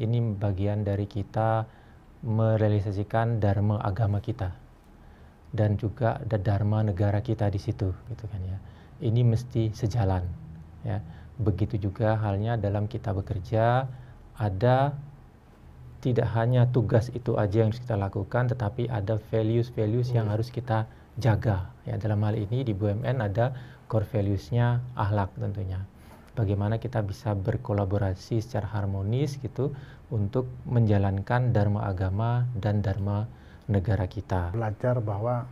ini bagian dari kita merealisasikan dharma agama kita dan juga ada dharma negara kita di situ, gitu kan ya. Ini mesti sejalan, ya. Begitu juga halnya dalam kita bekerja, ada tidak hanya tugas itu aja yang harus kita lakukan, tetapi ada values yang harus kita jaga. Ya, dalam hal ini di BUMN ada core values-nya akhlak tentunya. Bagaimana kita bisa berkolaborasi secara harmonis gitu untuk menjalankan dharma agama dan dharma negara kita. Belajar bahwa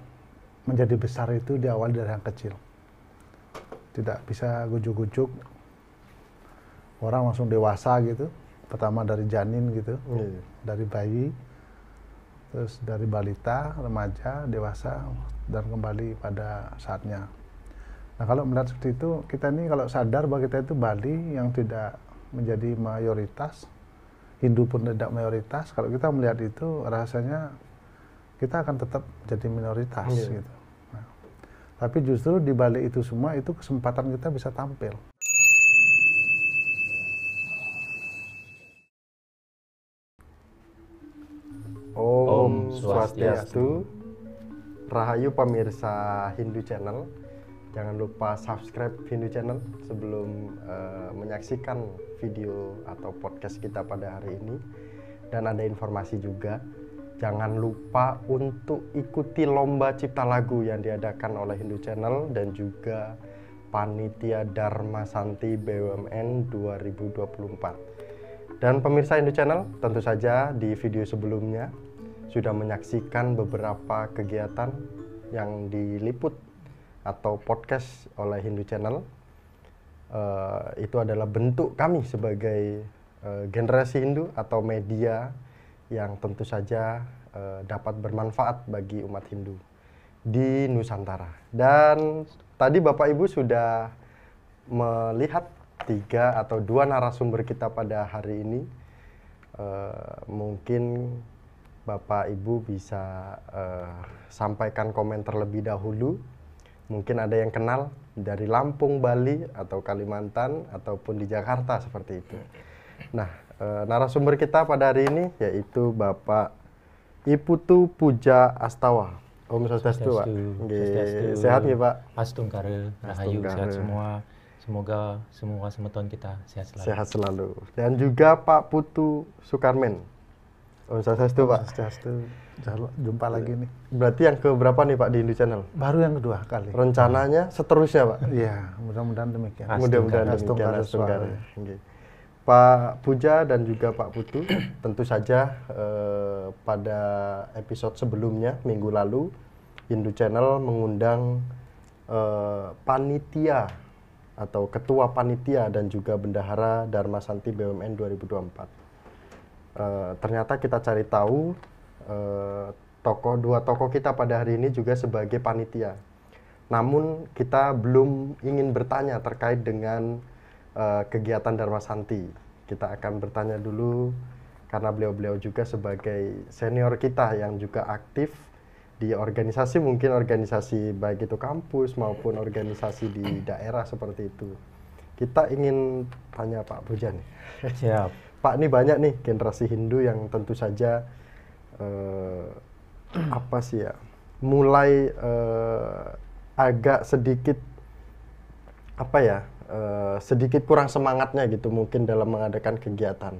menjadi besar itu diawali dari yang kecil. Tidak bisa gujuk-gujuk orang langsung dewasa gitu. Pertama dari janin gitu, dari bayi, terus dari balita, remaja, dewasa, dan kembali pada saatnya. Nah, kalau melihat seperti itu, kita ini kalau sadar bahwa kita itu Bali yang tidak menjadi mayoritas, Hindu pun tidak mayoritas, kalau kita melihat itu rasanya kita akan tetap jadi minoritas gitu. Nah, tapi justru di balik itu semua itu kesempatan kita bisa tampil. Om Swastiastu, Rahayu pemirsa Hindu Channel. Jangan lupa subscribe Hindu Channel sebelum menyaksikan video atau podcast kita pada hari ini. Dan ada informasi juga, jangan lupa untuk ikuti lomba cipta lagu yang diadakan oleh Hindu Channel dan juga Panitia Dharma Santi BUMN 2024. Dan pemirsa Hindu Channel, tentu saja di video sebelumnya sudah menyaksikan beberapa kegiatan yang diliput atau podcast oleh Hindu Channel. Itu adalah bentuk kami sebagai generasi Hindu atau media yang tentu saja dapat bermanfaat bagi umat Hindu di Nusantara. Dan tadi Bapak Ibu sudah melihat 3 atau 2 narasumber kita pada hari ini. Mungkin Bapak Ibu bisa sampaikan komentar lebih dahulu. Mungkin ada yang kenal dari Lampung, Bali, atau Kalimantan, ataupun di Jakarta seperti itu. Nah, narasumber kita pada hari ini yaitu Bapak Iputu Puja Astawa. Om Swastiastu, Pak. Sehat ya, Pak? Astungkare, Rahayu, sehat semua. Semoga semua semeton kita sehat selalu. Sehat selalu. Dan juga Pak Putu Sukarmen. Om Swastiastu, Pak. Swastiastu. Jumpa lagi nih. Berarti yang keberapa nih Pak di Hindu Channel? Baru yang kedua kali. Rencananya seterusnya, Pak? Iya, mudah-mudahan demikian. Mudah-mudahan demikian. Astungkare. Pak Puja dan juga Pak Putu, tentu saja pada episode sebelumnya minggu lalu Hindu Channel mengundang panitia atau ketua panitia dan juga bendahara Dharma Santi BUMN 2024. Ternyata kita cari tahu dua tokoh kita pada hari ini juga sebagai panitia. Namun kita belum ingin bertanya terkait dengan kegiatan Dharma Santi. Kita akan bertanya dulu karena beliau-beliau juga sebagai senior kita yang juga aktif di organisasi, mungkin organisasi baik itu kampus maupun organisasi di daerah seperti itu. Kita ingin tanya Pak Puja nih. Siap. Pak, ini banyak nih generasi Hindu yang tentu saja mulai agak sedikit sedikit kurang semangatnya gitu mungkin dalam mengadakan kegiatan.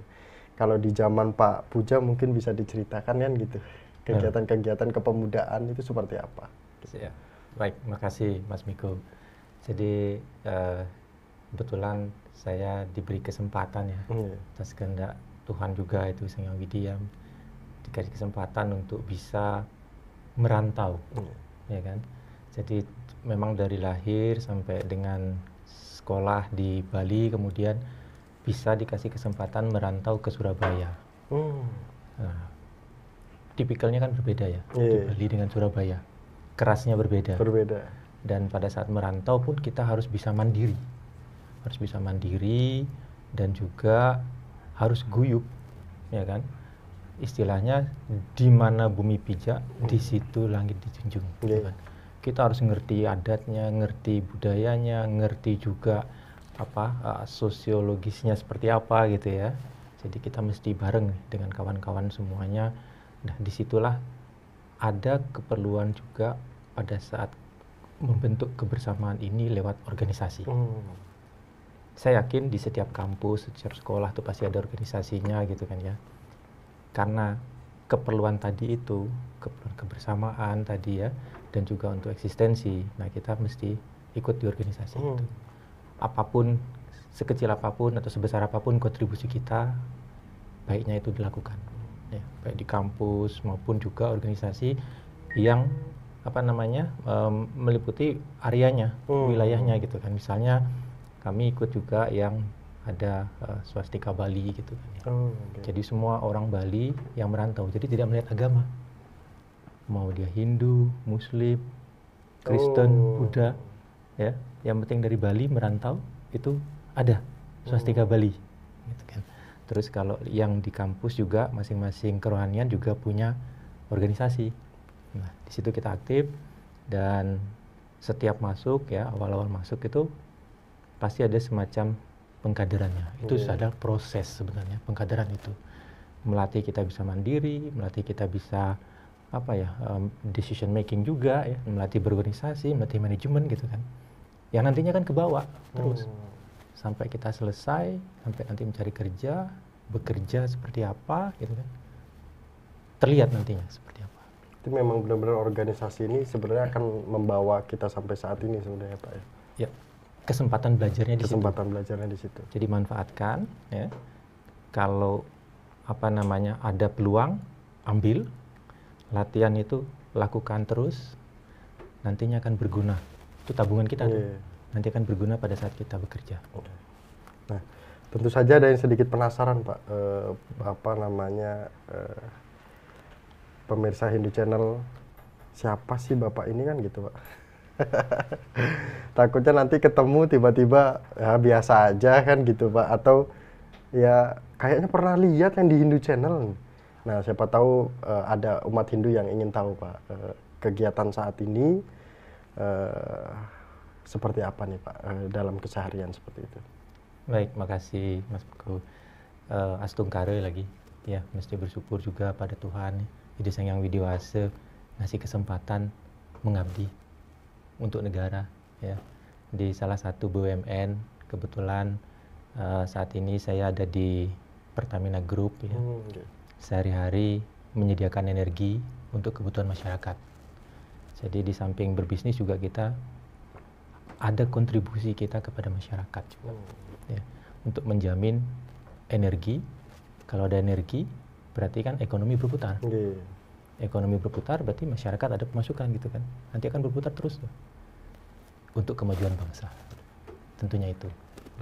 Kalau di zaman Pak Puja mungkin bisa diceritakan kan gitu, kegiatan-kegiatan kepemudaan itu seperti apa? Siap. Baik, makasih Mas Miko. Jadi kebetulan saya diberi kesempatan ya, atas kehendak Tuhan juga itu Sang Hyang Widiam, dikasih kesempatan untuk bisa merantau, ya kan. Jadi memang dari lahir sampai dengan sekolah di Bali, kemudian bisa dikasih kesempatan merantau ke Surabaya. Nah, tipikalnya kan berbeda ya, di Bali dengan Surabaya, kerasnya berbeda. Dan pada saat merantau pun kita harus bisa mandiri, dan juga harus guyup, ya kan. Istilahnya di mana bumi pijak, di situ langit dijunjung. Gitu kan. Kita harus ngerti adatnya, ngerti budayanya, ngerti juga sosiologisnya seperti apa gitu ya. Jadi kita mesti bareng dengan kawan-kawan semuanya. Nah, disitulah ada keperluan juga pada saat membentuk kebersamaan ini lewat organisasi. Saya yakin di setiap kampus, setiap sekolah tuh pasti ada organisasinya gitu kan ya. Karena keperluan tadi itu, keperluan kebersamaan tadi ya, dan juga untuk eksistensi. Nah, kita mesti ikut di organisasi itu. Apapun, sekecil apapun atau sebesar apapun kontribusi kita, baiknya itu dilakukan. Ya, baik di kampus maupun juga organisasi yang meliputi areanya, wilayahnya gitu kan. Misalnya kami ikut juga yang ada swastika Bali gitu kan. Ya. Jadi semua orang Bali yang merantau, jadi tidak melihat agama. Mau dia Hindu, Muslim, Kristen, Buddha, ya, yang penting dari Bali merantau itu ada swastika Bali, gitu kan. Terus kalau yang di kampus juga masing-masing kerohanian juga punya organisasi. Nah, di situ kita aktif dan setiap masuk ya, awal-awal masuk itu pasti ada semacam pengkaderannya. Itu adalah proses sebenarnya pengkaderan itu. Melatih kita bisa mandiri, melatih kita bisa decision making juga ya, melatih berorganisasi, melatih manajemen gitu kan. Yang nantinya kan ke bawah terus sampai kita selesai, sampai nanti mencari kerja, bekerja seperti apa gitu kan. Terlihat nantinya seperti apa. Itu memang benar-benar organisasi ini sebenarnya akan membawa kita sampai saat ini sebenarnya Pak ya. Ya. Kesempatan belajarnya di situ. Kesempatan belajarnya di situ. Jadi manfaatkan ya. Kalau ada peluang, ambil. Latihan itu lakukan terus, nantinya akan berguna. Itu tabungan kita tuh. Nanti akan berguna pada saat kita bekerja. Nah, tentu saja ada yang sedikit penasaran Pak, pemirsa Hindu Channel, siapa sih Bapak ini kan gitu Pak. Takutnya nanti ketemu tiba-tiba ya biasa aja kan gitu Pak, atau ya kayaknya pernah lihat yang di Hindu Channel. Nah, siapa tahu ada umat Hindu yang ingin tahu Pak, kegiatan saat ini seperti apa nih Pak dalam keseharian seperti itu. Baik, makasih Mas Buku. Astungkare lagi, ya mesti bersyukur juga pada Tuhan, Ide Sang Yang Widiwasa ngasih kesempatan mengabdi untuk negara, ya di salah satu BUMN. Kebetulan saat ini saya ada di Pertamina Group, ya. Sehari-hari menyediakan energi untuk kebutuhan masyarakat. Jadi di samping berbisnis juga kita ada kontribusi kita kepada masyarakat juga, ya, untuk menjamin energi. Kalau ada energi, berarti kan ekonomi berputar. Ekonomi berputar berarti masyarakat ada pemasukan gitu kan. Nanti akan berputar terus tuh, untuk kemajuan bangsa. Tentunya itu.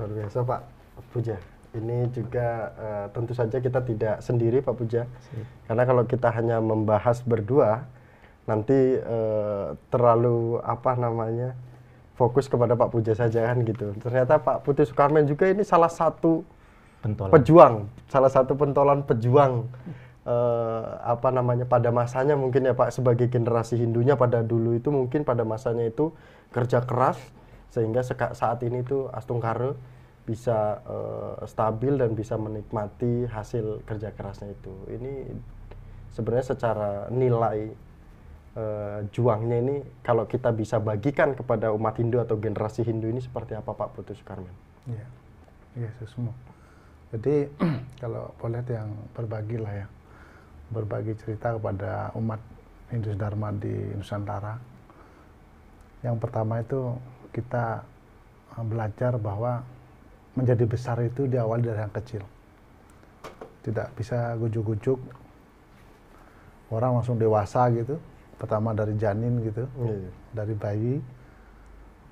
Luar biasa Pak Puja. Ini juga tentu saja kita tidak sendiri Pak Puja. Karena kalau kita hanya membahas berdua, nanti terlalu fokus kepada Pak Puja saja kan gitu. Ternyata Pak Putu Sukarmen juga ini salah satu pejuang, salah satu pentolan pejuang pada masanya mungkin ya Pak, sebagai generasi Hindunya pada dulu itu mungkin pada masanya itu kerja keras sehingga saat ini tuh Astungkare bisa stabil dan bisa menikmati hasil kerja kerasnya itu. Ini sebenarnya secara nilai juangnya ini kalau kita bisa bagikan kepada umat Hindu atau generasi Hindu ini seperti apa Pak Putu Sukarmen? Iya, semua. Jadi kalau boleh yang berbagilah ya, berbagi cerita kepada umat Hindu Dharma di Nusantara. Yang pertama itu kita belajar bahwa menjadi besar itu diawali dari yang kecil. Tidak bisa gujuk-gujuk orang langsung dewasa gitu. Pertama dari janin gitu, dari bayi,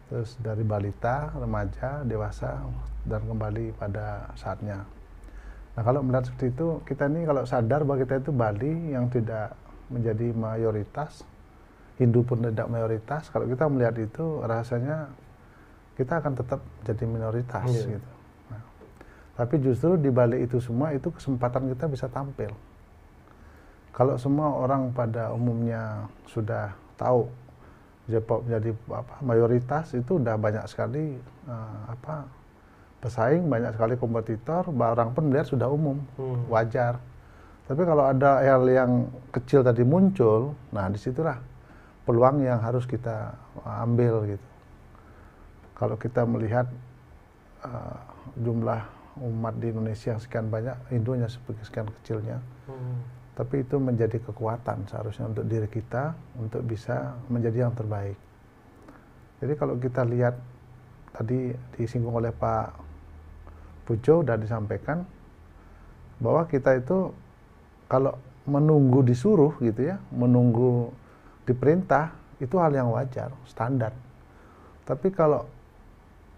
terus dari balita, remaja, dewasa, dan kembali pada saatnya. Nah, kalau melihat seperti itu, kita ini kalau sadar bahwa kita itu Bali yang tidak menjadi mayoritas, Hindu pun tidak mayoritas, kalau kita melihat itu rasanya kita akan tetap jadi minoritas gitu. Nah, tapi justru di balik itu semua itu kesempatan kita bisa tampil. Kalau semua orang pada umumnya sudah tahu jadi mayoritas, itu udah banyak sekali bersaing, banyak sekali kompetitor, orang pun melihat sudah umum, wajar. Tapi kalau ada hal yang kecil tadi muncul, nah disitulah peluang yang harus kita ambil gitu. Kalau kita melihat jumlah umat di Indonesia yang sekian banyak, Indonya sekian kecilnya, tapi itu menjadi kekuatan seharusnya untuk diri kita untuk bisa menjadi yang terbaik. Jadi kalau kita lihat tadi disinggung oleh Pak Pujo sudah disampaikan bahwa kita itu kalau menunggu disuruh gitu ya, menunggu diperintah, itu hal yang wajar, standar. Tapi kalau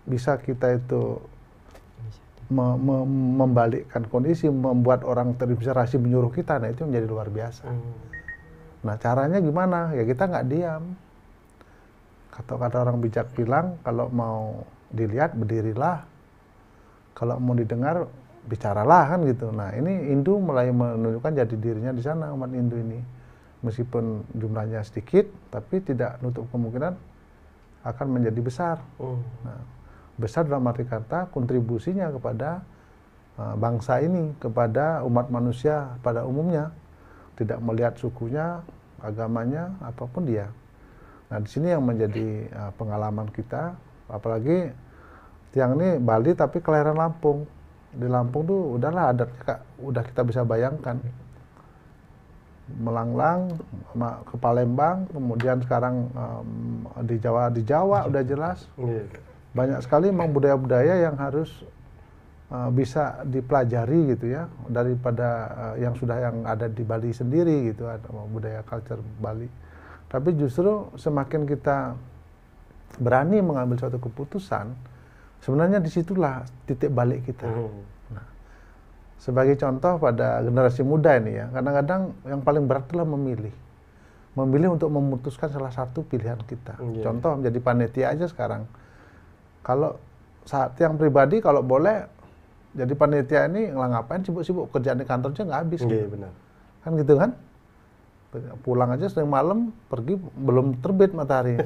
bisa kita itu membalikkan kondisi, membuat orang terinspirasi menyuruh kita, nah itu menjadi luar biasa. Nah caranya gimana? Ya kita nggak diam. Kata orang bijak bilang, kalau mau dilihat berdirilah, kalau mau didengar bicaralah, kan gitu. Nah ini Hindu mulai menunjukkan jati dirinya di sana, umat Hindu ini. Meskipun jumlahnya sedikit, tapi tidak nutup kemungkinan akan menjadi besar. Nah, besar dalam arti kata kontribusinya kepada bangsa ini, kepada umat manusia pada umumnya. Tidak melihat sukunya, agamanya, apapun dia. Nah di sini yang menjadi pengalaman kita, apalagi yang ini Bali tapi kelahiran Lampung. Di Lampung tuh udahlah adatnya udah kita bisa bayangkan. Melanglang ke Palembang, kemudian sekarang di Jawa udah jelas. Banyak sekali memang budaya-budaya yang harus bisa dipelajari gitu ya, daripada yang ada di Bali sendiri gitu, ada budaya culture Bali. Tapi justru semakin kita berani mengambil suatu keputusan, sebenarnya disitulah titik balik kita. Nah, sebagai contoh pada generasi muda ini ya, kadang-kadang yang paling berat adalah memilih untuk memutuskan salah satu pilihan kita. Contoh menjadi panitia aja sekarang. Kalau saat yang pribadi kalau boleh jadi panitia ini ngapain sibuk-sibuk, kerjaan di kantornya nggak habis. Benar. Kan gitu kan? Pulang aja sering malam, pergi belum terbit matahari.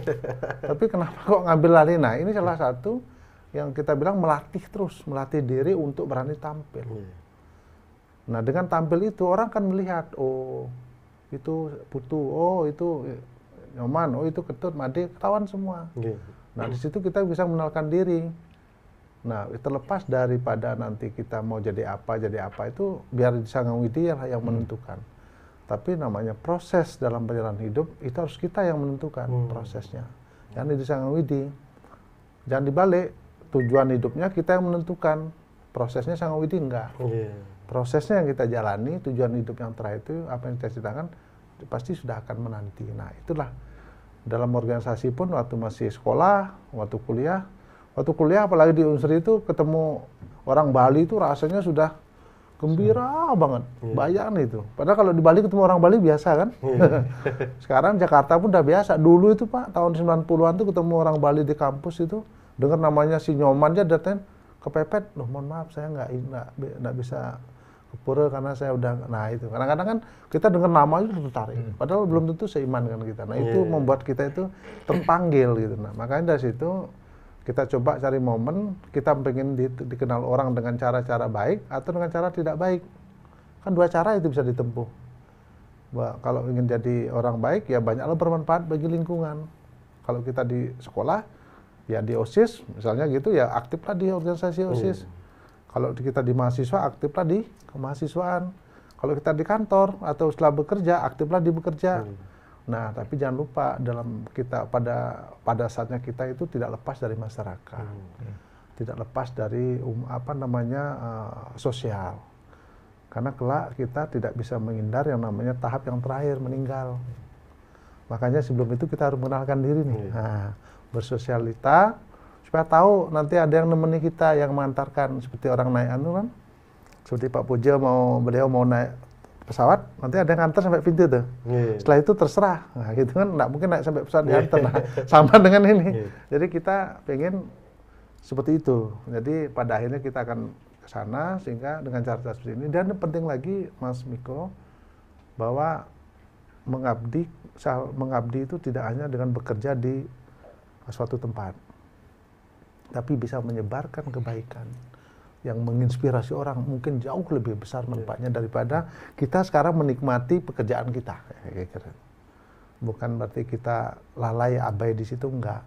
Tapi kenapa kok ngambil lari? Nah ini salah satu yang kita bilang melatih diri untuk berani tampil. Nah dengan tampil itu orang kan melihat, oh itu Putu, oh itu Nyoman, oh itu Ketut, Made, ketahuan semua. Nah di situ kita bisa mengenalkan diri. Nah terlepas daripada nanti kita mau jadi apa itu biar Sanggang Widi yang menentukan. Tapi namanya proses dalam perjalanan hidup itu harus kita yang menentukan prosesnya. Jangan di Sanggang Widi, jangan dibalik. Tujuan hidupnya kita yang menentukan, prosesnya Sanggang Widi enggak. Prosesnya yang kita jalani, tujuan hidup yang terakhir itu apa yang kita ceritakan pasti sudah akan menanti. Nah itulah dalam organisasi pun waktu masih sekolah, waktu kuliah apalagi di Unsri itu ketemu orang Bali itu rasanya sudah gembira banget, bayangin itu. Padahal kalau di Bali ketemu orang Bali biasa kan. Sekarang Jakarta pun udah biasa. Dulu itu Pak, tahun 90-an tuh ketemu orang Bali di kampus itu, dengar namanya si Nyoman aja datang kepepet. Loh mohon maaf saya nggak bisa ke pura karena saya udah, nah itu. Kadang-kadang kan kita dengar nama itu tertarik. Padahal belum tentu seiman dengan kita. Nah itu membuat kita itu terpanggil gitu. Nah makanya dari situ kita coba cari momen, kita pengen dikenal orang dengan cara-cara baik atau dengan cara tidak baik. Kan dua cara itu bisa ditempuh. Kalau ingin jadi orang baik, ya banyaklah bermanfaat bagi lingkungan. Kalau kita di sekolah, ya di OSIS, misalnya gitu, ya aktiflah di organisasi OSIS. Kalau kita di mahasiswa, aktiflah di kemahasiswaan. Kalau kita di kantor atau setelah bekerja, aktiflah di bekerja. Nah, tapi jangan lupa dalam kita pada saatnya kita itu tidak lepas dari masyarakat, tidak lepas dari sosial. Karena kelak kita tidak bisa menghindar yang namanya tahap yang terakhir, meninggal. Makanya sebelum itu kita harus mengenalkan diri nih, bersosialita supaya tahu nanti ada yang nemeni kita, yang mengantarkan seperti orang naik kan, seperti Pak Pujo beliau mau naik pesawat, nanti ada yang nganter sampai pintu tuh. Setelah itu terserah. Nah, gitu kan nggak mungkin naik sampai pesawat diantar. Nah, sama dengan ini. Jadi kita pengen seperti itu. Jadi pada akhirnya kita akan ke sana sehingga dengan cara seperti ini. Dan penting lagi Mas Miko bahwa mengabdi itu tidak hanya dengan bekerja di suatu tempat. tapi bisa menyebarkan kebaikan yang menginspirasi orang mungkin jauh lebih besar manfaatnya daripada kita sekarang menikmati pekerjaan kita. Bukan berarti kita lalai abai di situ, enggak.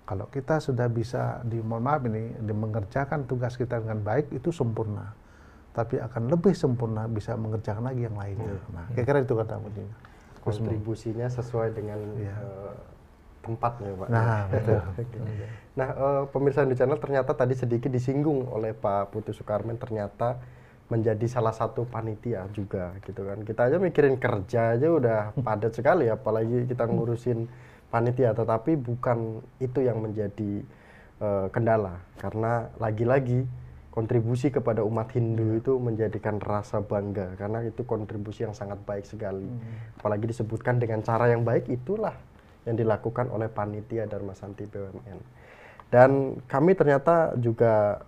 Kalau kita sudah bisa mohon maaf ini, mengerjakan tugas kita dengan baik, itu sempurna. Tapi akan lebih sempurna bisa mengerjakan lagi yang lainnya. Nah, kira-kira itu kata kuncinya. Kontribusinya sesuai dengan tempatnya, Pak. Nah, betul. Nah, pemirsa Hindu Channel, ternyata tadi sedikit disinggung oleh Pak Putu Sukarmen, ternyata menjadi salah satu panitia juga gitu kan. Kita aja mikirin kerja aja udah padat sekali, apalagi kita ngurusin panitia, tetapi bukan itu yang menjadi kendala, karena lagi-lagi kontribusi kepada umat Hindu itu menjadikan rasa bangga, karena itu kontribusi yang sangat baik sekali. Apalagi disebutkan dengan cara yang baik, itulah yang dilakukan oleh panitia Dharma Santi BUMN. Dan kami ternyata juga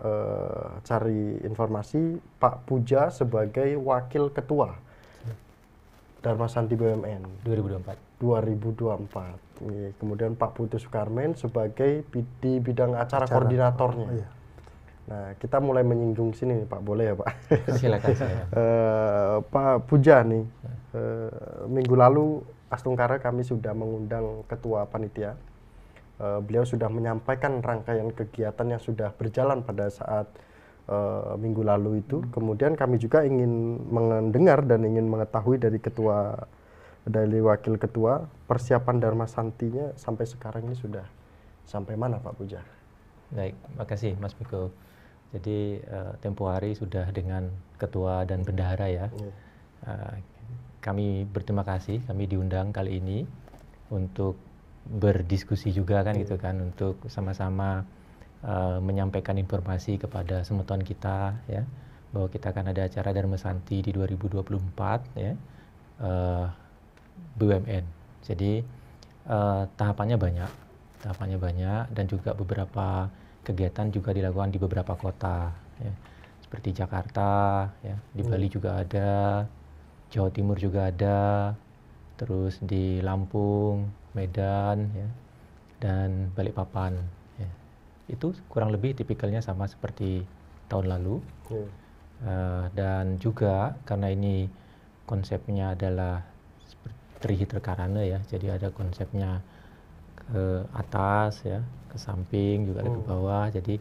cari informasi, Pak Puja sebagai wakil ketua Dharma Santi BUMN 2024. Kemudian Pak Putu Sukarmen sebagai di bidang acara koordinatornya. Nah, kita mulai menyinggung sini nih, Pak, boleh ya, Pak? Silakan. Pak Puja nih, minggu lalu Astungkara kami sudah mengundang ketua panitia. Beliau sudah menyampaikan rangkaian kegiatan yang sudah berjalan pada saat minggu lalu itu. Kemudian kami juga ingin mendengar dan ingin mengetahui dari wakil ketua, persiapan Dharma Santinya sampai sekarang ini sudah sampai mana, Pak Puja? Baik, makasih Mas Miko. Jadi tempo hari sudah dengan ketua dan bendahara ya. Kami berterima kasih, kami diundang kali ini untuk berdiskusi juga kan gitu kan, untuk sama-sama menyampaikan informasi kepada semeton kita ya, bahwa kita akan ada acara Dharma Santi di 2024 ya, BUMN. Jadi tahapannya banyak dan juga beberapa kegiatan juga dilakukan di beberapa kota ya, seperti Jakarta ya, di Bali juga ada, Jawa Timur juga ada, terus di Lampung, Medan ya, dan Balikpapan ya. Itu kurang lebih tipikalnya sama seperti tahun lalu. Dan juga karena ini konsepnya adalah Trihitra Karana ya, jadi ada konsepnya ke atas ya, ke samping juga ada ke bawah, jadi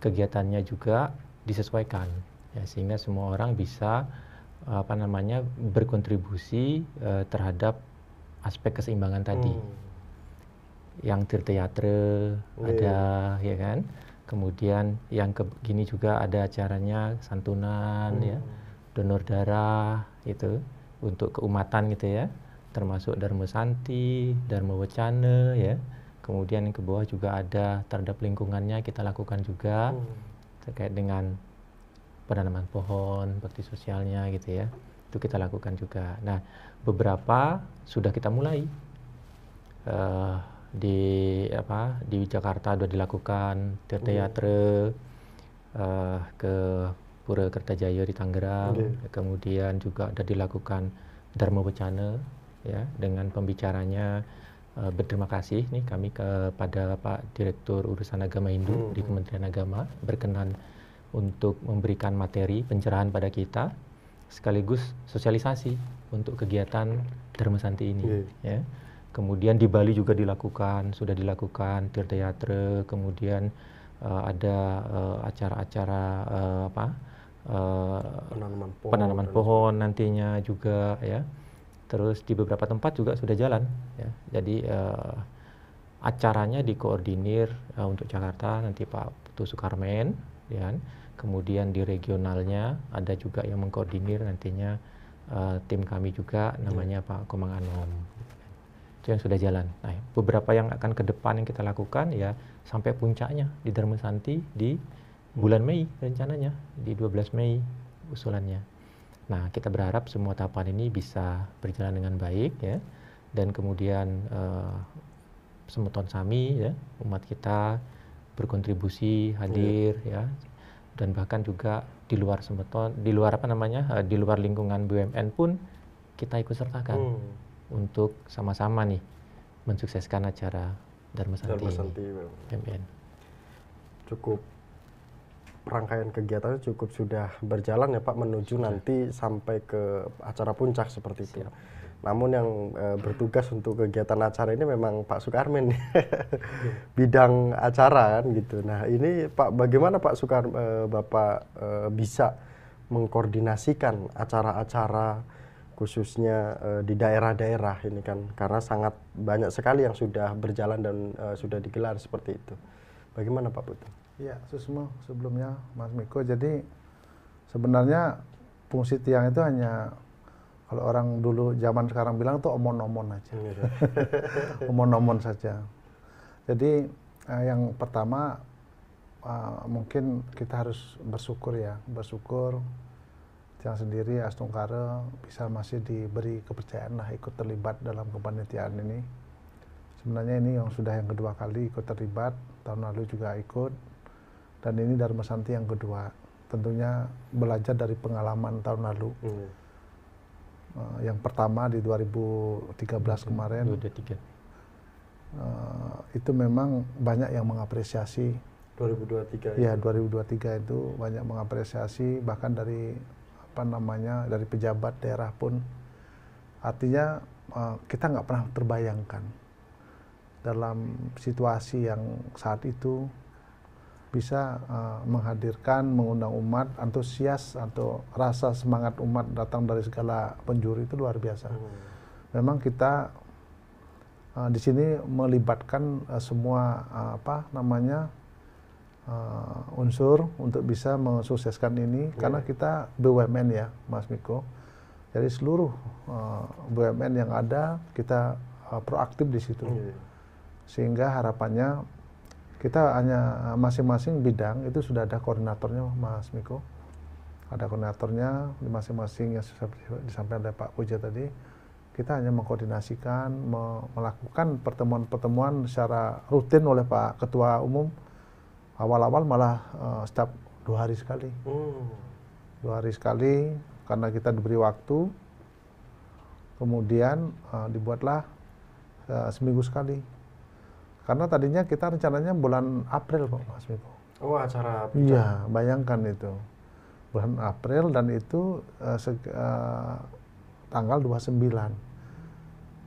kegiatannya juga disesuaikan ya, sehingga semua orang bisa berkontribusi terhadap aspek keseimbangan tadi. Yang Tirta Yatra ada ya kan, kemudian yang gini juga ada acaranya santunan ya, donor darah itu untuk keumatan gitu ya, termasuk Dharma Santi, Dharma Wacana ya. Kemudian yang ke bawah juga ada terhadap lingkungannya kita lakukan juga terkait dengan penanaman pohon, bakti sosialnya gitu ya, itu kita lakukan juga. Nah, beberapa sudah kita mulai di Jakarta sudah dilakukan Tirta Yatra, ke Pura Kertajaya di Tangerang, kemudian juga ada dilakukan Dharma Wacana ya, dengan pembicaranya. Berterima kasih nih kami kepada Pak Direktur Urusan Agama Hindu di Kementerian Agama berkenan untuk memberikan materi pencerahan pada kita sekaligus sosialisasi untuk kegiatan Dharma Santi ini ya. Kemudian di Bali juga sudah dilakukan Tirta Yatra, kemudian ada acara-acara penanaman pohon nantinya juga ya. Terus di beberapa tempat juga sudah jalan ya. Jadi acaranya dikoordinir untuk Jakarta nanti Pak Putu Sukarmen ya. Kemudian di regionalnya ada juga yang mengkoordinir nantinya tim kami juga namanya Pak Komang Anom. Itu yang sudah jalan. Nah, beberapa yang akan ke depan yang kita lakukan ya sampai puncaknya di Dharma Santi di bulan Mei rencananya, di 12 Mei usulannya. Nah, kita berharap semua tahapan ini bisa berjalan dengan baik ya, dan kemudian semeton sami ya, umat kita berkontribusi hadir ya, dan bahkan juga di luar semeton, di luar lingkungan BUMN pun kita ikut sertakan untuk sama-sama nih mensukseskan acara Dharma Santi BUMN. cukup rangkaian kegiatannya cukup sudah berjalan ya Pak menuju nanti sampai ke acara puncak seperti itu. Namun yang bertugas untuk kegiatan acara ini memang Pak Sukarmin bidang acara kan gitu. Nah ini Pak, bagaimana Pak Bapak bisa mengkoordinasikan acara-acara khususnya di daerah-daerah ini kan, karena sangat banyak sekali yang sudah berjalan dan sudah digelar seperti itu. Bagaimana Pak Putu? Ya, Susmo, sebelumnya Mas Miko. Jadi sebenarnya fungsi tiang itu hanya, kalau orang dulu zaman sekarang bilang tuh omon-omon aja. Omon-omon saja. Jadi yang pertama mungkin kita harus bersyukur ya, bersyukur tiang sendiri Astungkara bisa masih diberi kepercayaan lah ikut terlibat dalam kepanitiaan ini. Sebenarnya ini yang sudah yang kedua kali ikut terlibat, tahun lalu juga ikut. Dan ini Dharma Santi yang kedua, tentunya belajar dari pengalaman tahun lalu. Yang pertama di 2013 kemarin, 2023. Itu memang banyak yang mengapresiasi. 2023. Ya, 2023 itu banyak mengapresiasi, bahkan dari dari pejabat daerah pun. Artinya kita nggak pernah terbayangkan dalam situasi yang saat itu bisa menghadirkan, mengundang umat, antusias atau rasa semangat umat datang dari segala penjuru itu luar biasa. Memang kita di sini melibatkan semua unsur untuk bisa mensukseskan ini, karena kita BUMN ya, Mas Miko. Jadi seluruh BUMN yang ada kita proaktif di situ, sehingga harapannya kita hanya masing-masing bidang itu sudah ada koordinatornya, Mas Miko. Ada koordinatornya di masing-masing yang disampaikan oleh Pak Puja tadi. Kita hanya mengkoordinasikan, melakukan pertemuan-pertemuan secara rutin oleh Pak Ketua Umum. Awal-awal malah setiap 2 hari sekali. 2 hari sekali, karena kita diberi waktu. Kemudian dibuatlah seminggu sekali. Karena tadinya kita rencananya bulan April Pak Mas Miko. Oh, acara puncak. Iya, bayangkan itu. Bulan April dan itu tanggal 29.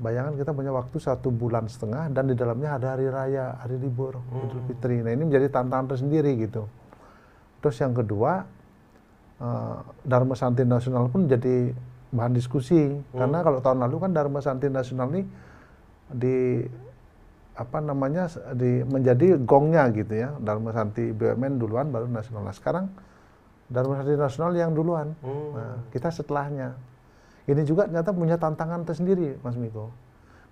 Bayangkan kita punya waktu 1,5 bulan dan di dalamnya ada hari raya, hari libur, Idul Fitri. Nah ini menjadi tantangan tersendiri gitu. Terus yang kedua, Dharma Santi Nasional pun jadi bahan diskusi. Karena kalau tahun lalu kan Dharma Santi Nasional ini menjadi gongnya gitu ya. Dharma Santi BUMN duluan baru nasional. Nah, sekarang Dharma Santi Nasional yang duluan. Nah, kita setelahnya. Ini juga ternyata punya tantangan tersendiri, Mas Miko.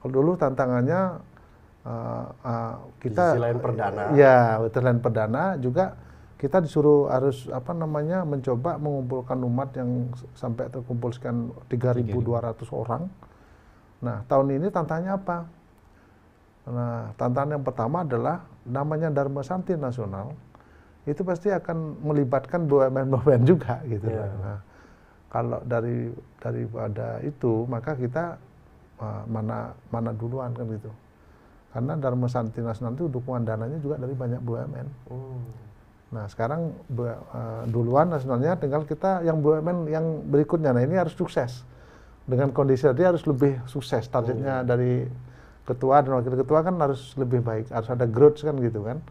Kalau dulu tantangannya kita selain perdana. Ya, selain perdana juga kita disuruh harus mencoba mengumpulkan umat yang sampai terkumpul sekian 3.200 orang. Nah, tahun ini tantangannya apa? Nah, tantangan yang pertama adalah namanya Dharma Santi Nasional, itu pasti akan melibatkan BUMN-BUMN juga gitu. Nah, kalau daripada itu maka kita mana duluan kan gitu. Karena Dharma Santi Nasional itu dukungan dananya juga dari banyak BUMN. Nah, sekarang duluan nasionalnya, tinggal kita yang BUMN yang berikutnya. Nah, ini harus sukses. Dengan kondisi tadi harus lebih sukses. Targetnya dari ketua dan wakil ketua kan harus lebih baik, harus ada growth kan gitu kan.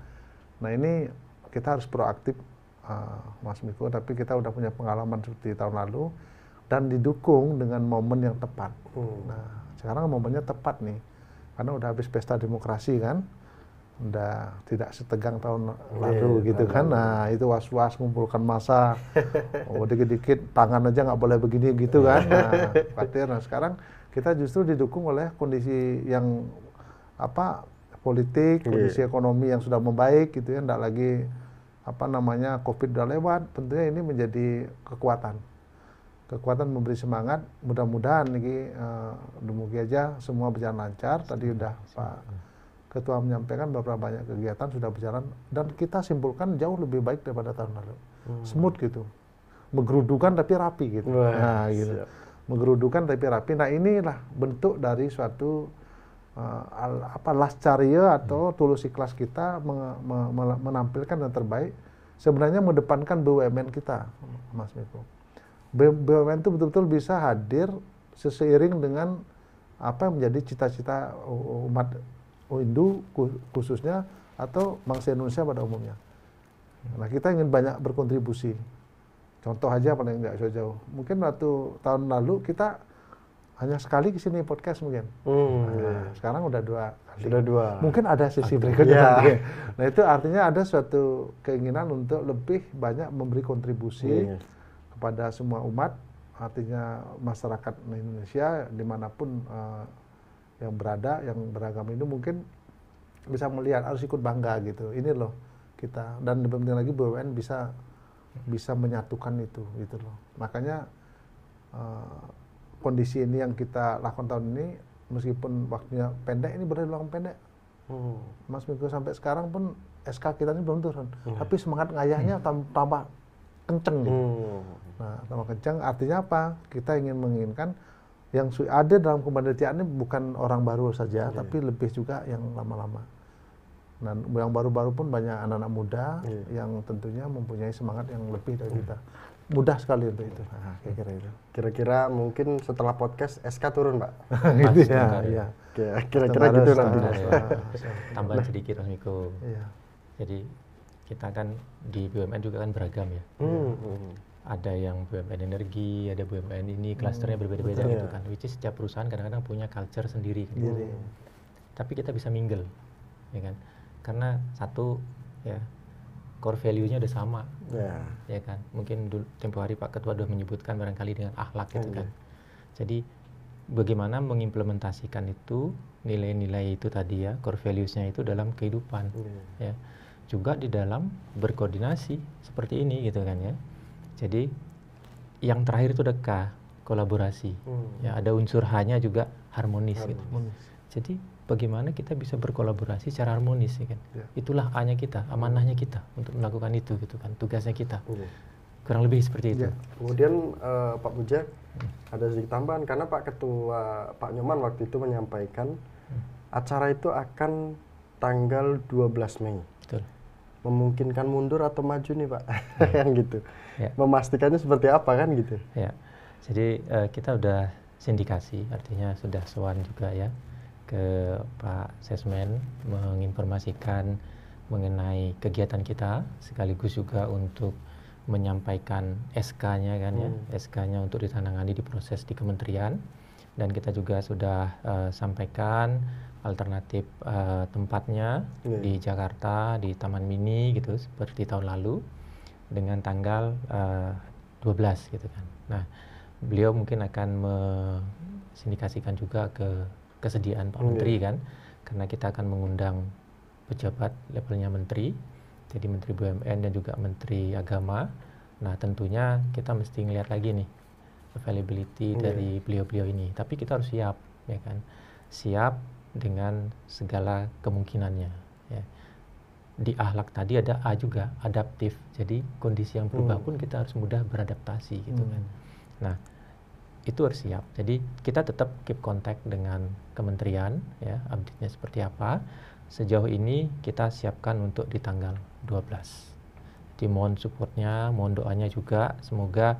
Nah ini kita harus proaktif, Mas Miko, tapi kita udah punya pengalaman seperti tahun lalu dan didukung dengan momen yang tepat. Nah sekarang momennya tepat nih, karena udah habis pesta demokrasi kan, udah tidak setegang tahun lalu gitu kan. Nah itu was-was ngumpulkan massa, dikit-dikit tangan aja nggak boleh begini gitu kan. Nah khawatir. Nah sekarang kita justru didukung oleh kondisi yang politik, kondisi ekonomi yang sudah membaik gitu ya, enggak lagi COVID udah lewat. Tentunya ini menjadi kekuatan memberi semangat. Mudah-mudahan ini demikian aja semua berjalan lancar. Tadi udah Pak Ketua menyampaikan beberapa banyak kegiatan sudah berjalan dan kita simpulkan jauh lebih baik daripada tahun lalu. Smooth gitu, menggerudukan tapi rapi gitu. Nah gitu. Menggerudukan tapi rapi. Nah inilah bentuk dari suatu lascaria atau tulus ikhlas kita menampilkan yang terbaik, sebenarnya mengedepankan BUMN kita, Mas Miko. BUMN itu betul-betul bisa hadir seiring dengan apa yang menjadi cita-cita umat Hindu khususnya atau bangsa Indonesia pada umumnya. Nah, kita ingin banyak berkontribusi. Contoh aja paling nggak jauh-jauh. Mungkin waktu tahun lalu kita hanya sekali ke sini podcast mungkin. Nah, sekarang udah 2 kali. Sudah 2. Mungkin ada sesi berikutnya nanti. Nah, itu artinya ada suatu keinginan untuk lebih banyak memberi kontribusi kepada semua umat, artinya masyarakat Indonesia dimanapun yang berada, yang beragama itu mungkin bisa melihat, harus ikut bangga gitu. Ini loh kita, dan lebih penting lagi BUMN bisa menyatukan itu gitu loh. Makanya kondisi ini yang kita lakukan tahun ini, meskipun waktunya pendek, ini berlangsung pendek. Mas Miko, sampai sekarang pun SK kita ini belum turun, tapi semangat ngayahnya tambah kenceng gitu. Nah, tambah kenceng artinya apa? Kita menginginkan yang ada dalam kepanitiaan ini bukan orang baru saja, tapi lebih juga yang lama-lama. Dan yang baru-baru pun banyak anak-anak muda yang tentunya mempunyai semangat yang lebih dari kita. Mudah sekali untuk itu. Nah, kira-kira itu. Kira-kira mungkin setelah podcast SK turun, Pak. Gitu ya. Iya. Kira-kira gitu nanti. Tambahan sedikit, Mas Miko. Iya. Jadi kita kan di BUMN juga kan beragam ya. Ada yang BUMN energi, ada BUMN ini, klasternya berbeda-beda gitu kan. Which is setiap perusahaan kadang-kadang punya culture sendiri. Gitu. Tapi kita bisa mingle, ya kan? Karena satu ya, core value-nya udah sama, ya kan. Mungkin dulu, tempo hari Pak Ketua sudah menyebutkan barangkali dengan akhlak gitu kan. Jadi bagaimana mengimplementasikan itu, nilai-nilai itu tadi ya, core values-nya itu dalam kehidupan, ya. Juga di dalam berkoordinasi seperti ini gitu kan ya. Jadi yang terakhir itu ada kolaborasi, ya, ada unsur H-nya juga harmonis. Gitu. Jadi bagaimana kita bisa berkolaborasi secara harmonis, ya kan? Itulah A-nya kita, amanahnya kita untuk melakukan itu, gitu kan, tugasnya kita. Kurang lebih seperti itu. Kemudian Pak Puja ada sedikit tambahan, karena Pak Ketua Pak Nyoman waktu itu menyampaikan acara itu akan tanggal 12 Mei. Betul. Memungkinkan mundur atau maju nih, Pak, kan gitu. Memastikannya seperti apa kan gitu? Ya, jadi kita udah sindikasi, artinya sudah sowan juga ya ke Pak Sesmen menginformasikan mengenai kegiatan kita, sekaligus juga untuk menyampaikan SK-nya kan ya, SK-nya untuk ditandatangani di proses di kementerian, dan kita juga sudah sampaikan alternatif tempatnya di Jakarta di Taman Mini gitu seperti tahun lalu dengan tanggal 12 gitu kan. Nah, beliau mungkin akan sindikasikan juga ke kesediaan Pak Menteri kan, karena kita akan mengundang pejabat levelnya Menteri, jadi Menteri BUMN dan juga Menteri Agama. Nah, tentunya kita mesti ngelihat lagi nih availability dari beliau-beliau ini. Tapi kita harus siap, ya kan, siap dengan segala kemungkinannya. Ya. Di akhlak tadi ada A juga, adaptif. Jadi kondisi yang berubah pun kita harus mudah beradaptasi, gitu kan. Nah, itu harus siap. Jadi kita tetap keep kontak dengan kementerian, ya, update-nya seperti apa. Sejauh ini kita siapkan untuk di tanggal 12. Jadi mohon supportnya, mohon doanya juga, semoga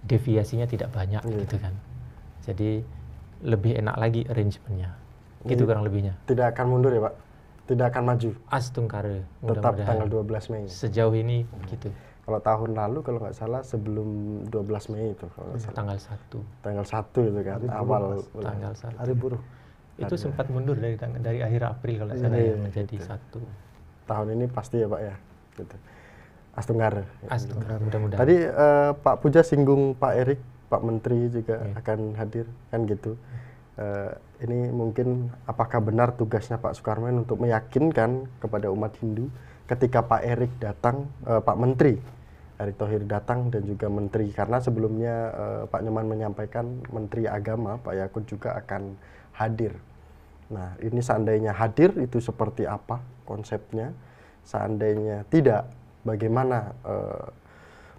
deviasinya tidak banyak, gitu kan. Jadi lebih enak lagi arrangementnya. Gitu kurang lebihnya. Tidak akan mundur ya, Pak? Tidak akan maju? Astungkare. Tetap tanggal 12 Mei? Sejauh ini gitu. Kalau tahun lalu kalau nggak salah sebelum 12 Mei itu kalau nggak salah. Tanggal 1. Tanggal 1 itu kan, awal tanggal 1. Hari buruh. Itu sempat mundur dari akhir April kalau nggak salah ya, menjadi 1. Tahun ini pasti ya, Pak ya. Gitu. Astungkare. Astungkare, mudah-mudahan. Tadi Pak Puja singgung Pak Erik, Pak Menteri juga akan hadir kan gitu. Ini mungkin apakah benar tugasnya Pak Sukarmen untuk meyakinkan kepada umat Hindu ketika Pak Erik datang, Pak Menteri Erick Thohir datang dan juga Menteri, karena sebelumnya Pak Nyoman menyampaikan Menteri Agama Pak Yakut juga akan hadir. Nah, ini seandainya hadir itu seperti apa konsepnya? Seandainya tidak, bagaimana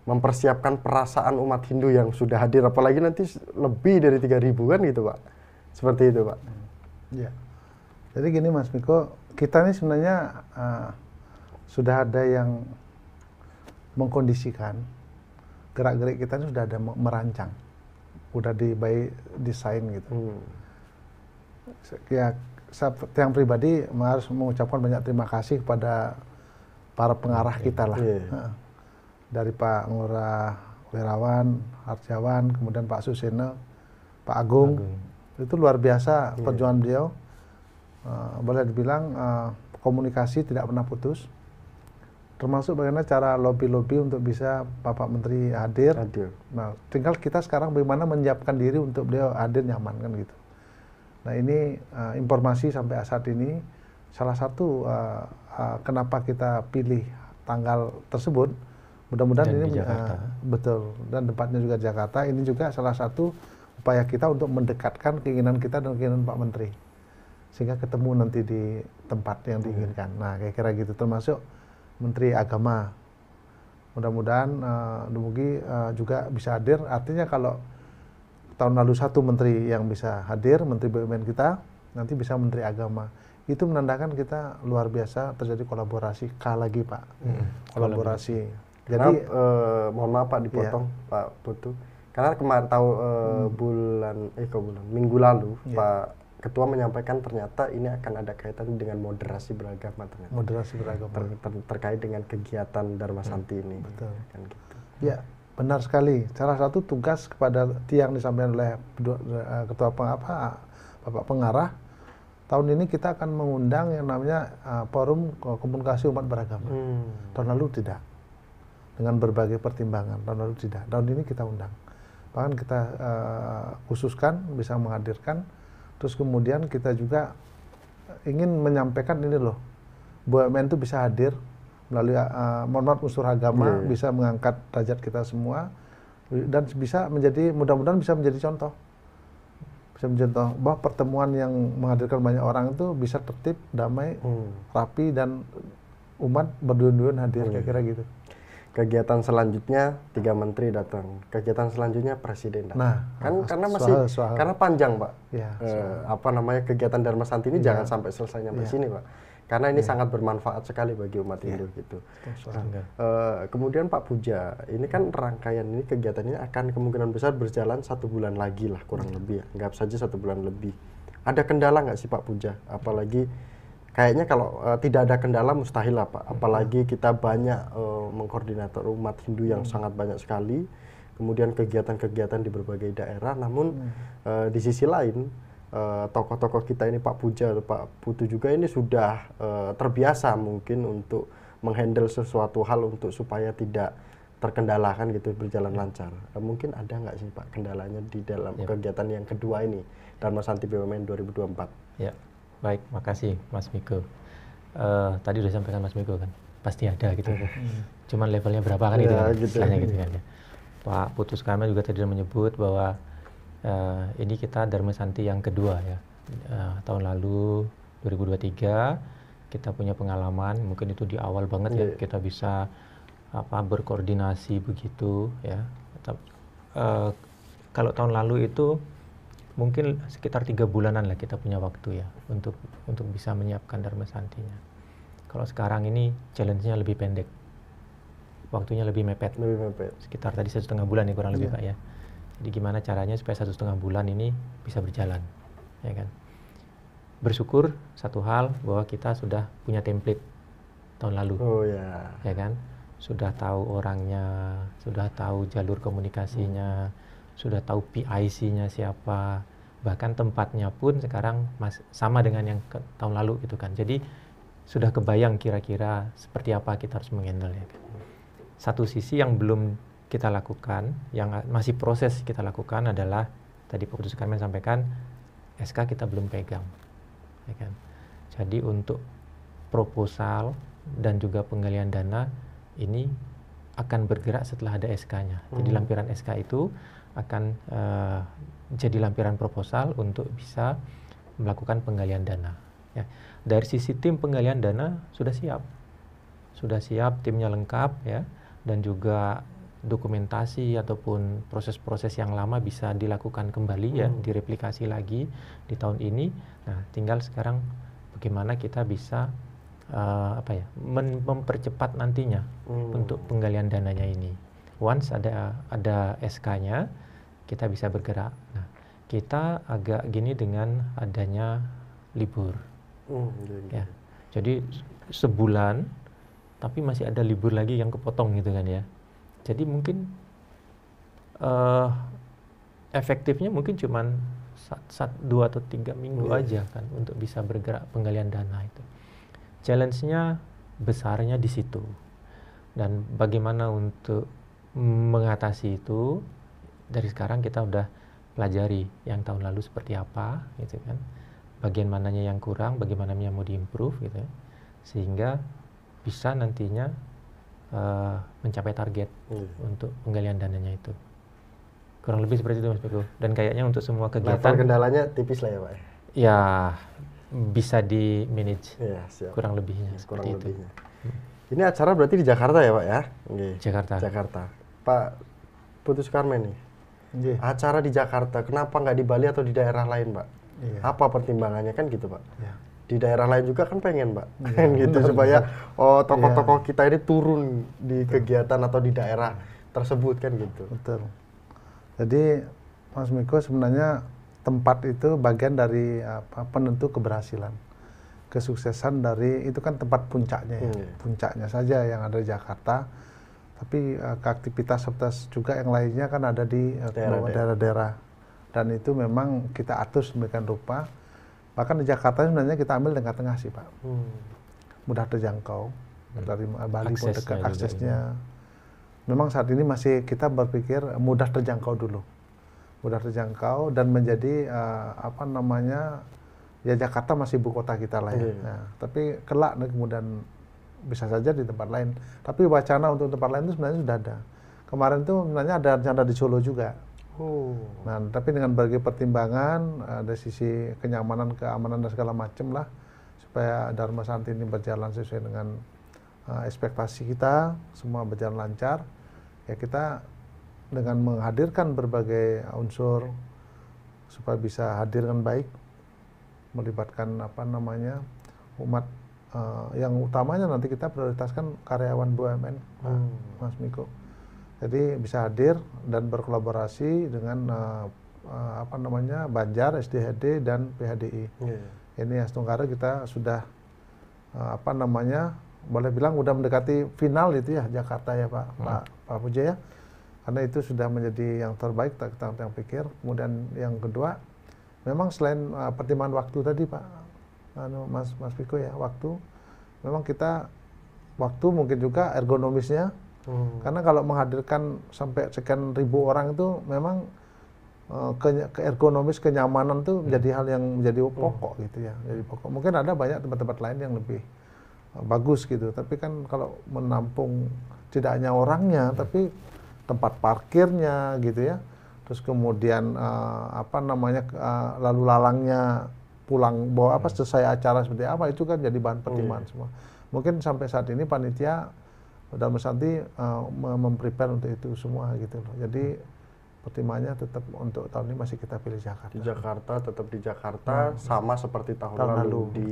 mempersiapkan perasaan umat Hindu yang sudah hadir, apalagi nanti lebih dari 3.000 kan gitu, Pak? Seperti itu, Pak. Ya. Jadi gini Mas Miko, kita ini sebenarnya sudah ada yang mengkondisikan gerak-gerik kita ini sudah ada merancang, udah by desain gitu. Ya, yang pribadi harus mengucapkan banyak terima kasih kepada para pengarah kita lah. Dari Pak Ngurah Wirawan, Harjawan, kemudian Pak Suseno, Pak Agung. Itu luar biasa perjuangan beliau. Boleh dibilang komunikasi tidak pernah putus. Termasuk bagaimana cara lobby-lobby untuk bisa Bapak Menteri hadir. Nah, tinggal kita sekarang bagaimana menyiapkan diri untuk beliau hadir nyaman kan gitu. Nah ini informasi sampai saat ini salah satu kenapa kita pilih tanggal tersebut. Mudah-mudahan ini betul, dan tempatnya juga Jakarta. Ini juga salah satu upaya kita untuk mendekatkan keinginan kita dan keinginan Pak Menteri, sehingga ketemu nanti di tempat yang diinginkan. Nah kira-kira gitu, termasuk Menteri Agama. Mudah-mudahan Dumugi juga bisa hadir. Artinya kalau tahun lalu satu menteri yang bisa hadir, Menteri BUMN kita, nanti bisa Menteri Agama. Itu menandakan kita luar biasa terjadi kolaborasi. Lagi Pak, kolaborasi. Karena, jadi mohon maaf Pak dipotong Pak Putu. Karena kemarin minggu lalu Pak Ketua menyampaikan ternyata ini akan ada kaitan dengan moderasi beragama ternyata. Moderasi beragama. Terkait dengan kegiatan Dharma Santi ini. Betul. Kan gitu. Ya, benar sekali. Salah satu tugas kepada yang disampaikan oleh Ketua Bapak Pengarah, tahun ini kita akan mengundang yang namanya Forum Komunikasi Umat Beragama. Tahun lalu tidak. Dengan berbagai pertimbangan, tahun lalu tidak. Tahun ini kita undang. Bahkan kita khususkan bisa menghadirkan. Terus kemudian kita juga ingin menyampaikan ini loh, BUMN itu bisa hadir melalui unsur agama, bisa mengangkat derajat kita semua, dan bisa menjadi, mudah-mudahan bisa menjadi contoh. Bisa menjadi contoh bahwa pertemuan yang menghadirkan banyak orang itu bisa tertib, damai, rapi, dan umat berduyun-duyun hadir, kira-kira gitu. Kegiatan selanjutnya 3 menteri datang. Kegiatan selanjutnya presiden datang. Karena panjang Pak. Ya, kegiatan Dharma Santi ini jangan sampai selesai sampai sini Pak. Karena ini sangat bermanfaat sekali bagi umat Hindu gitu. Kemudian Pak Puja, ini kan rangkaian ini kegiatan ini akan kemungkinan besar berjalan 1 bulan lagi lah kurang lebih ya. Anggap saja 1 bulan lebih. Ada kendala nggak sih Pak Puja? Apalagi kayaknya kalau tidak ada kendala mustahil lah Pak. Apalagi kita banyak mengkoordinator umat Hindu yang sangat banyak sekali. Kemudian kegiatan-kegiatan di berbagai daerah. Namun di sisi lain tokoh-tokoh kita ini Pak Puja, Pak Putu juga ini sudah terbiasa mungkin untuk menghandle sesuatu hal untuk supaya tidak terkendalakan gitu, berjalan lancar. Mungkin ada nggak sih Pak kendalanya di dalam kegiatan yang kedua ini, Dharma Santi BUMN 2024? Ya. Baik, makasih Mas Miko. Tadi udah sampaikan Mas Miko kan, pasti ada gitu. Cuman levelnya berapa kan gitu, istilahnya gitu kan ya. Pak Putu Karma juga tadi menyebut bahwa ini kita Dharma Santi yang kedua ya. Tahun lalu 2023 kita punya pengalaman, mungkin itu di awal banget ya kita bisa berkoordinasi begitu ya. Kalau tahun lalu itu mungkin sekitar 3 bulanan lah kita punya waktu ya untuk bisa menyiapkan Dharma Santinya. Kalau sekarang ini challenge-nya lebih pendek, waktunya lebih mepet. Sekitar tadi 1,5 bulan ya kurang lebih Pak ya. Jadi gimana caranya supaya 1,5 bulan ini bisa berjalan, ya kan? Bersyukur satu hal bahwa kita sudah punya template tahun lalu, ya kan? Sudah tahu orangnya, sudah tahu jalur komunikasinya. Sudah tahu PIC-nya siapa, bahkan tempatnya pun sekarang sama dengan yang tahun lalu gitu kan. Jadi sudah kebayang kira-kira seperti apa kita harus menghandle ya kan. Satu sisi yang belum kita lakukan, yang masih proses kita lakukan adalah tadi Pak Putu Karmen sampaikan, SK kita belum pegang, ya kan. Jadi untuk proposal dan juga penggalian dana ini akan bergerak setelah ada SK-nya. Jadi lampiran SK itu akan jadi lampiran proposal untuk bisa melakukan penggalian dana. Ya. Dari sisi tim penggalian dana sudah siap, timnya lengkap ya, dan juga dokumentasi ataupun proses-proses yang lama bisa dilakukan kembali ya, direplikasi lagi di tahun ini. Nah, tinggal sekarang bagaimana kita bisa mempercepat nantinya untuk penggalian dananya ini. Once ada SK-nya, kita bisa bergerak. Nah, kita agak gini dengan adanya libur. Ya. Jadi sebulan, tapi masih ada libur lagi yang kepotong gitu kan ya. Jadi mungkin efektifnya mungkin cuman 2 atau 3 minggu aja kan untuk bisa bergerak penggalian dana itu. Challenge-nya besarnya di situ. Dan bagaimana untuk mengatasi itu, dari sekarang kita udah pelajari yang tahun lalu seperti apa gitu kan. Bagian mananya yang kurang, bagaimana yang mau diimprove gitu ya. Sehingga bisa nantinya mencapai target untuk penggalian dananya itu. Kurang lebih seperti itu Mas Peko. Dan kayaknya untuk semua kegiatan level kendalanya tipis lah ya Pak. Ya bisa di manage. Ya, siap. Kurang lebihnya Kurang seperti lebihnya. Ini acara berarti di Jakarta ya Pak ya? Jakarta. Pak Putus Karmen nih. Acara di Jakarta, kenapa nggak di Bali atau di daerah lain Pak? Apa pertimbangannya kan gitu Pak? Di daerah lain juga kan pengen Pak, gitu supaya tokoh-tokoh kita ini turun di kegiatan atau di daerah tersebut kan gitu. Betul. Jadi Mas Miko sebenarnya tempat itu bagian dari penentu keberhasilan, kesuksesan dari itu kan tempat puncaknya ya, puncaknya saja yang ada di Jakarta. Tapi aktivitas juga yang lainnya kan ada di daerah-daerah, dan itu memang kita atur sedemikian rupa. Bahkan di Jakarta sebenarnya kita ambil tengah-tengah sih Pak, mudah terjangkau dari Bali pun dekat aksesnya. Memang saat ini masih kita berpikir mudah terjangkau dulu, mudah terjangkau dan menjadi ya Jakarta masih ibu kota kita lah ya. Nah, tapi kelak kemudian bisa saja di tempat lain. Tapi wacana untuk tempat lain itu sebenarnya sudah ada. Kemarin itu sebenarnya ada rencana di Solo juga. Nah, tapi dengan berbagai pertimbangan, ada sisi kenyamanan, keamanan dan segala macam lah, supaya Dharma Santi ini berjalan sesuai dengan ekspektasi kita, semua berjalan lancar. Ya kita dengan menghadirkan berbagai unsur supaya bisa hadir dengan baik, melibatkan umat, yang utamanya nanti kita prioritaskan karyawan BUMN, Mas Miko. Jadi bisa hadir dan berkolaborasi dengan Banjar, SDHD dan PHDI. Ini Astungkara kita sudah boleh bilang udah mendekati final itu ya Jakarta ya Pak Puja ya. Karena itu sudah menjadi yang terbaik kita pikir. Kemudian yang kedua, memang selain pertimbangan waktu tadi Pak Mas Piko ya, waktu. Memang kita waktu mungkin juga ergonomisnya. Karena kalau menghadirkan sampai sekian ribu orang itu memang ergonomis, kenyamanan itu menjadi hal yang menjadi pokok gitu ya. Jadi pokok. Mungkin ada banyak tempat-tempat lain yang lebih bagus gitu, tapi kan kalau menampung tidak hanya orangnya, tapi tempat parkirnya gitu ya, terus kemudian lalu lalangnya pulang bawa selesai acara seperti apa, itu kan jadi bahan pertimbangan semua. Mungkin sampai saat ini panitia Dharma Santi memprepare untuk itu semua gitu loh. Jadi pertimbangannya tetap untuk tahun ini masih kita pilih Jakarta. Di Jakarta, tetap di Jakarta, sama seperti tahun lalu di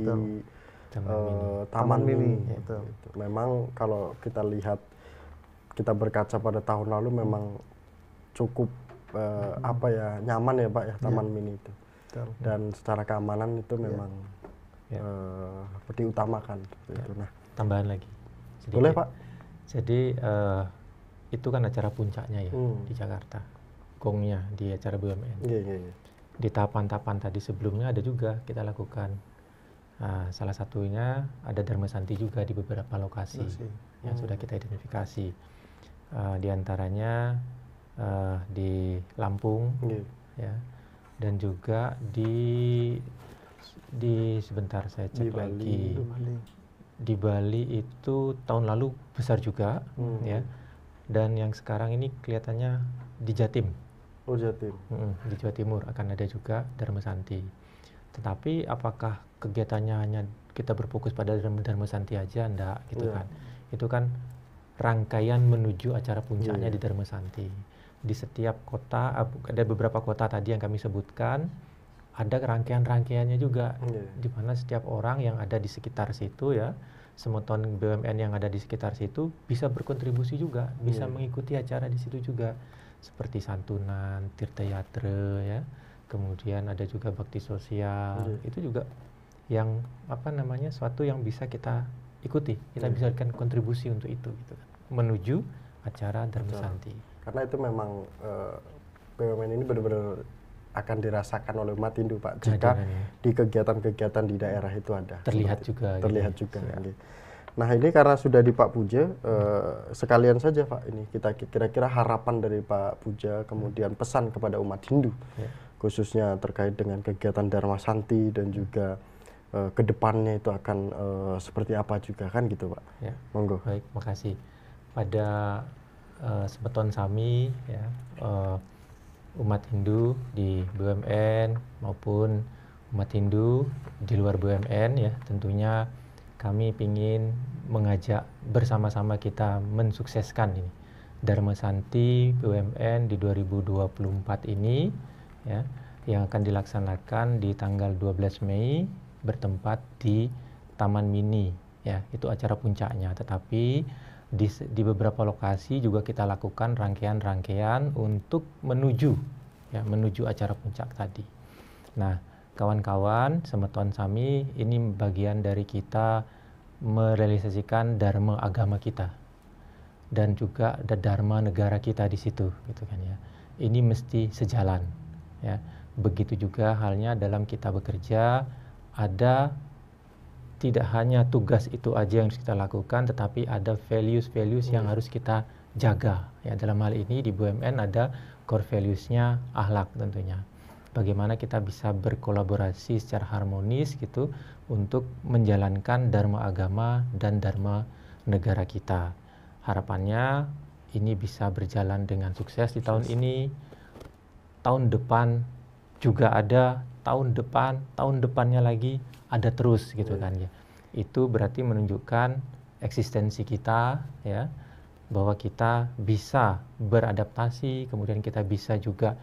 Taman Mini. Betul. Gitu. Memang kalau kita lihat, kita berkaca pada tahun lalu memang cukup nyaman ya Pak ya Taman Mini itu. Betul. Dan secara keamanan itu memang diutamakan. Gitu. Nah, tambahan lagi. Sedikit. Boleh Pak? Jadi itu kan acara puncaknya ya di Jakarta, gongnya di acara BUMN. Di tahapan-tahapan tadi sebelumnya ada juga kita lakukan. Salah satunya ada Dharma Santi juga di beberapa lokasi yang sudah kita identifikasi. Di antaranya di Lampung, ya, dan juga di sebentar saya cek lagi. Di Bali itu tahun lalu besar juga, ya. Dan yang sekarang ini kelihatannya di Jatim. Oh, Jatim. Di Jawa Timur akan ada juga Dharma Santi. Tetapi apakah kegiatannya hanya kita berfokus pada Dharma Santi aja? Enggak, gitu kan. Itu kan rangkaian menuju acara puncaknya di Dharma Santi. Di setiap kota, ada beberapa kota tadi yang kami sebutkan, ada rangkaian-rangkaiannya juga, di mana setiap orang yang ada di sekitar situ ya, Semeton BUMN yang ada di sekitar situ bisa berkontribusi juga, bisa mengikuti acara di situ juga, seperti santunan, tirta yatra ya, kemudian ada juga bakti sosial, itu juga yang suatu yang bisa kita ikuti, kita bisa berikan kontribusi untuk itu gitu kan, menuju acara Dharma Santi. Karena itu memang BUMN ini benar-benar akan dirasakan oleh umat Hindu, Pak, jika di kegiatan-kegiatan di daerah itu ada. Terlihat juga. Ya. Nah, ini karena sudah di Pak Puja, sekalian saja Pak, ini kita kira-kira harapan dari Pak Puja, kemudian pesan kepada umat Hindu, khususnya terkait dengan kegiatan Dharma Santi dan juga kedepannya itu akan seperti apa juga kan gitu Pak. Ya. Monggo. Baik, makasih. Pada Semeton Sami ya, umat Hindu di BUMN maupun umat Hindu di luar BUMN ya, tentunya kami ingin mengajak bersama-sama kita mensukseskan ini Dharma Santi BUMN di 2024 ini ya, yang akan dilaksanakan di tanggal 12 Mei bertempat di Taman Mini ya, itu acara puncaknya, tetapi di beberapa lokasi juga kita lakukan rangkaian-rangkaian untuk menuju acara puncak tadi. Nah, kawan-kawan Semeton Sami, ini bagian dari kita merealisasikan dharma agama kita dan juga ada dharma negara kita di situ gitu kan ya. Ini mesti sejalan ya. Begitu juga halnya dalam kita bekerja, ada tidak hanya tugas itu aja yang harus kita lakukan, tetapi ada values yang harus kita jaga. Ya, dalam hal ini di BUMN ada core values-nya akhlak tentunya. Bagaimana kita bisa berkolaborasi secara harmonis gitu untuk menjalankan dharma agama dan dharma negara kita. Harapannya ini bisa berjalan dengan sukses di tahun ini. Tahun depan juga ada, tahun depannya lagi ada terus gitu kan ya. Itu berarti menunjukkan eksistensi kita ya, bahwa kita bisa beradaptasi, kemudian kita bisa juga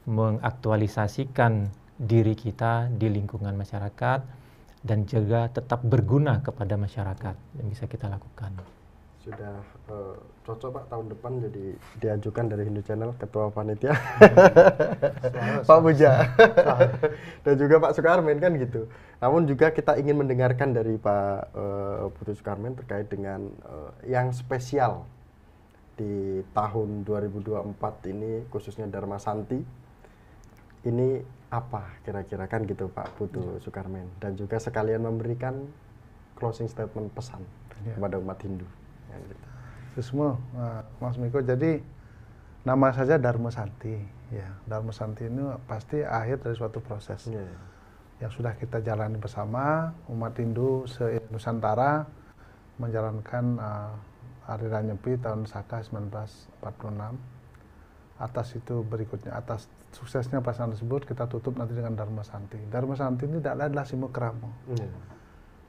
mengaktualisasikan diri kita di lingkungan masyarakat dan juga tetap berguna kepada masyarakat yang bisa kita lakukan. Sudah cocok Pak, tahun depan jadi diajukan dari Hindu Channel ketua panitia Pak Puja dan juga Pak Sukarmen kan gitu. Namun juga kita ingin mendengarkan dari Pak Putu Sukarmen terkait dengan yang spesial di tahun 2024 ini, khususnya Dharma Santi ini apa kira-kira kan gitu Pak Putu Sukarmen, dan juga sekalian memberikan closing statement pesan kepada umat Hindu. Semua Mas Miko, jadi nama saja Dharma Santi ya. Dharma Santi ini pasti akhir dari suatu proses yang sudah kita jalani bersama umat Hindu se-Nusantara menjalankan Hari Nyepi tahun Saka 1946. Atas itu berikutnya, atas suksesnya pelaksanaan tersebut, kita tutup nanti dengan Dharma Santi. Dharma Santi ini adalah Simokramo.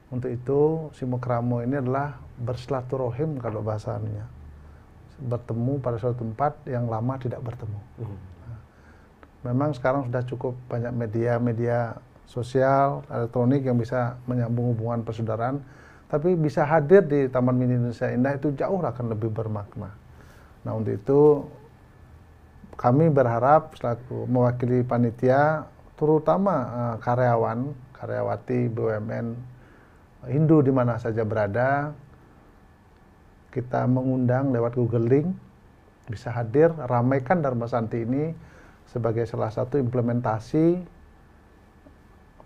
Untuk itu Simokramo ini adalah bersilaturahim kalau bahasanya, bertemu pada suatu tempat yang lama tidak bertemu. Nah, memang sekarang sudah cukup banyak media sosial, elektronik yang bisa menyambung hubungan persaudaraan, tapi bisa hadir di Taman Mini Indonesia Indah itu jauh akan lebih bermakna. Nah, untuk itu kami berharap selaku mewakili panitia, terutama karyawati BUMN Hindu di mana saja berada, kita mengundang lewat Google Link, bisa hadir, ramaikan Dharma Santi ini sebagai salah satu implementasi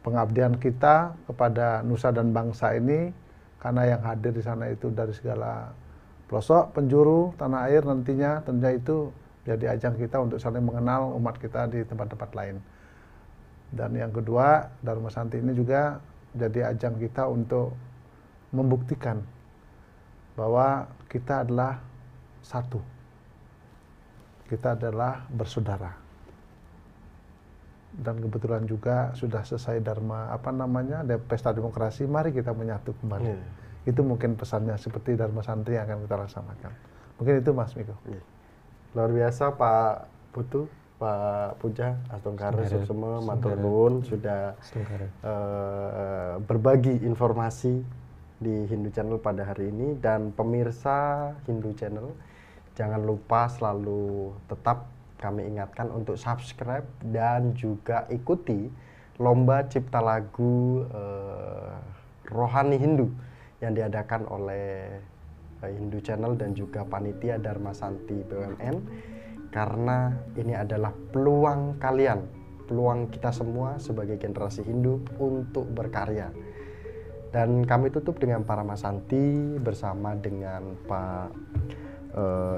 pengabdian kita kepada nusa dan bangsa ini, karena yang hadir di sana itu dari segala pelosok penjuru tanah air, nantinya tentunya itu jadi ajang kita untuk saling mengenal umat kita di tempat-tempat lain. Dan yang kedua, Dharma Santi ini juga jadi ajang kita untuk membuktikan bahwa kita adalah satu. Kita adalah bersaudara. Dan kebetulan juga sudah selesai pesta demokrasi, mari kita menyatu kembali. Itu mungkin pesannya seperti Dharma Santi yang akan kita laksanakan. Mungkin itu Mas Miko. Luar biasa Pak Putu, Pak Puja, Astungkare, Astungkare, Suksema, Astungkare. matur nuwun sudah Astungkare. berbagi informasi di Hindu Channel pada hari ini. Dan pemirsa Hindu Channel, jangan lupa selalu tetap kami ingatkan untuk subscribe dan juga ikuti lomba cipta lagu rohani Hindu yang diadakan oleh Hindu Channel dan juga panitia Dharma Santi BUMN, karena ini adalah peluang kalian, peluang kita semua sebagai generasi Hindu untuk berkarya. Dan kami tutup dengan Parama Santi bersama dengan Pak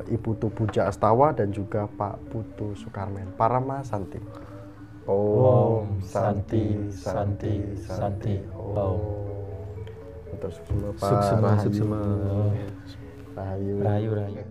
Ibu Tu Puja Astawa dan juga Pak Putu Sukarmen. Parama Santi. Om Santi Santi Santi. Om. Untuk Suksema Pak. Suksema. Rahayu. Rahayu.